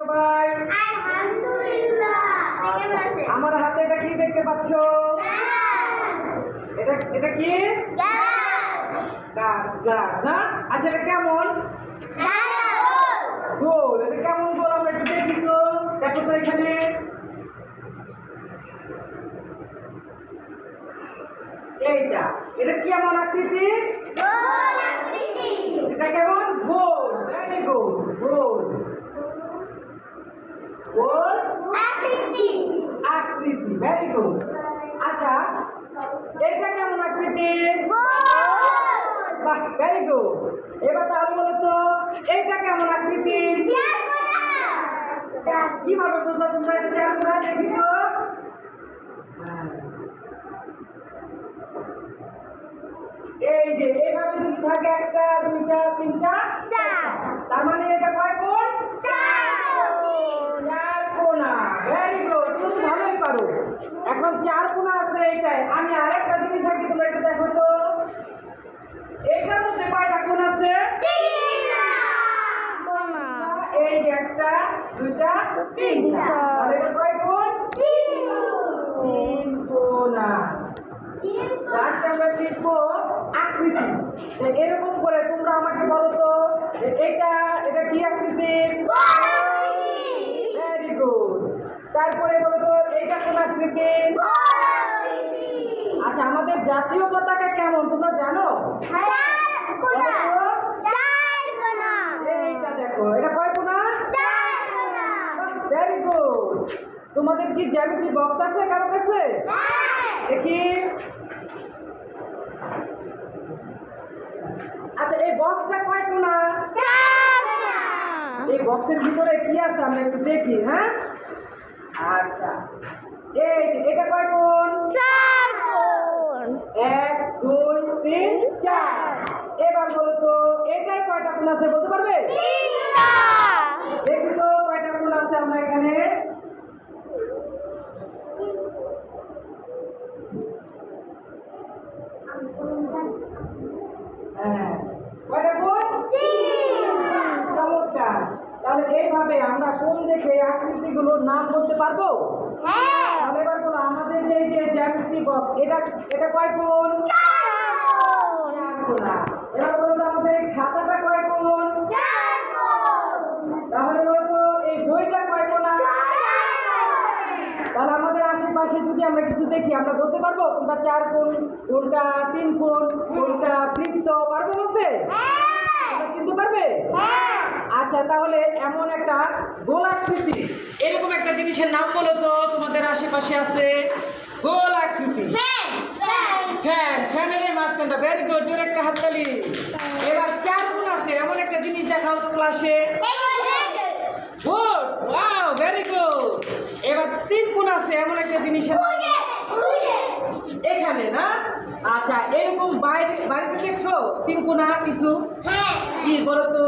সবাই আমার হাতে এটা কি দেখতে পাচ্ছ? এটা কি গ্লাস না? আচ্ছা এটা কেমন গোল? এটা কেমন গোল আমরা একটু দেখি তো। দেখো তো এখানে এইটা, এটা কেমন আকৃতি? এটা কেমন গোল? ভেরি গুড, গোল গোল আকৃতি, ভেরি গুড। আচ্ছা এটা কেমন আকৃতি? বাহ, ভেরি গুড। এবার তাহলে বলো তো এইটা কেমন আকৃতি? কিভাবে বুঝলো তোমরা? এটা চার কোণা, দেখি তো। এই যে এইভাবে যদি থাকে একটা দুইটা তিনটা তার মানে এটা কয় কোণ? চার কোণা। ভেরি গুড, তুমি ভালোই পারো। এখন চার কোণা আছে এইটাই। আমি আরেকটা জিনিস আগে তোমরা একটু দেখো তো, এইটার মধ্যে কয়টা কোণ আছে? এই যে একটা দুইটা তিনটা, তাহলে এটা কয় কোণ? তিন কোণা। লাস্ট আমরা শিখবো আকৃতি। এরকম করে তোমরা আমাকে বলো তো এটা কি আকৃতি? Very good. তারপরে বলো তো এইটা কোন আকৃতি? আচ্ছা আমাদের জাতীয় পতাকা কেমন তোমরা জানো? এইটা দেখো, এটা কয় কোণা? Very good. তোমাদের কি জ্যামিতি বক্স আছে কারো কাছে? দেখি। আচ্ছা এই বক্সটা কয় কোণা? এই বক্সের ভিতরে কি আছে আমরা একটু দেখি। হ্যাঁ আচ্ছা এটা কয় কোণ? এক দুই তিন চার। এবার বলো তো এটাই কয়টা কোণ আছে বলতে পারবে? দেখি তো কয়টা কোণ আছে আমরা এখানে। হ্যাঁ কয়টা কোণ? চমৎকার। তাহলে এইভাবে আমরা কোণ দেখে আকৃতিগুলোর নাম বলতে পারবো। তাহলে এবার বলো আমাদের যে জ্যামিতি বক্স এটা কয় কোণ? চার কোণা। এবার বলো তো আমাদের এই খাতাটা কয় কোণ? তাহলে বলো তো এই বইটা কয় কোণা? তাহলে আমাদের আশেপাশে যদি আমরা কিছু দেখি আমরা বলতে পারবো কোনটা চার কোণ, কোনটা তিন কোণ, কোনটা বৃত্ত, পারবো বলতে? চিনতে পারবে? আচ্ছা তাহলে এমন একটা গোলাকৃতি এরকম একটা জিনিসের নাম বলো তো তোমাদের আশেপাশে আছে। গোলাকৃতি ফ্যান, ফ্যানের এই মাঝখানটা। ভেরি গুড, জোরে একটা হাততালি। এবার চার কোণ আছে এমন একটা জিনিস দেখাও তো ক্লাসে। Good, wow, very good. এবার তিন কোণ আছে এমন একটা জিনিসের এখানে না? আচ্ছা এরকম বাড়িতে দেখছো তিন কোণা কিছু? কি বলো তো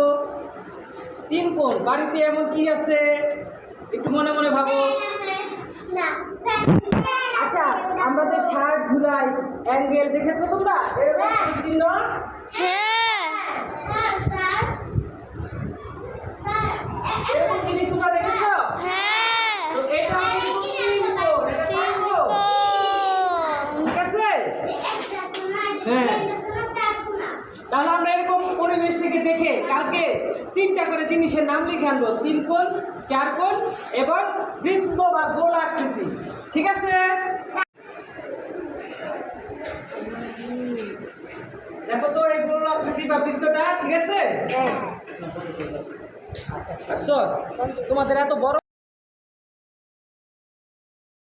তিন কোণ বাড়িতে এমন কি আছে একটু মনে মনে ভাবো। আচ্ছা আমরা যে শার্ট ঝুলাই অ্যাঙ্গেল দেখেছো তোমরা এরকম চিহ্ন? এরকম জিনিস তোমরা দেখেছো? তো এটা ঠিক আছে। হ্যাঁ তাহলে আমরা এরকম পরিবেশ থেকে দেখে কালকে তিনটা করে জিনিসের নাম লিখে আনবো। তিন কোণ, চার কোণ এবং বৃত্ত বা গোল আকৃতি। ঠিক আছে? দেখো তো এই গোল আকৃতি বা বৃত্তটা ঠিক আছে। আচ্ছা তোমাদের এত বড়